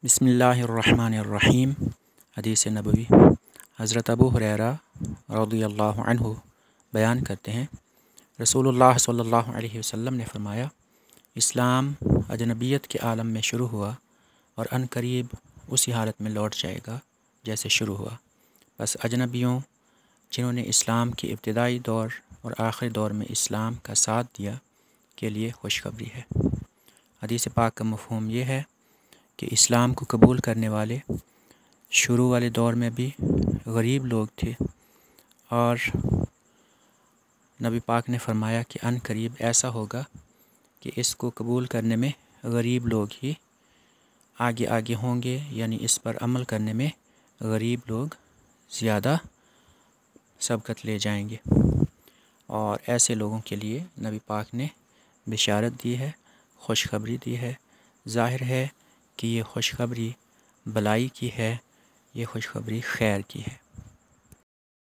बिस्मिल्लाहिर्रहमानिर्रहीम। हदीस नबवी। हज़रत अबू हुरैरा रज़ियल्लाहु अन्हु बयान करते हैं, रसूलुल्लाह सल्लल्लाहु अलैहि वसल्लम ने फरमाया, इस्लाम अजनबियत के आलम में शुरू हुआ और अनकरीब उसी हालत में लौट जाएगा जैसे शुरू हुआ। बस अजनबियों जिन्होंने इस्लाम के इब्तिदाई दौर और आखिरी दौर में इस्लाम का साथ दिया के लिए खुशखबरी है। हदीस पाक का मफ़हूम ये है कि इस्लाम को कबूल करने वाले शुरू वाले दौर में भी गरीब लोग थे और नबी पाक ने फरमाया कि अनकरीब ऐसा होगा कि इसको कबूल करने में गरीब लोग ही आगे आगे होंगे, यानी इस पर अमल करने में गरीब लोग ज़्यादा सबकत ले जाएंगे। और ऐसे लोगों के लिए नबी पाक ने बिशारत दी है, खुशखबरी दी है। ज़ाहिर है कि ये खुशखबरी भलाई की है, ये खुशखबरी खैर की है।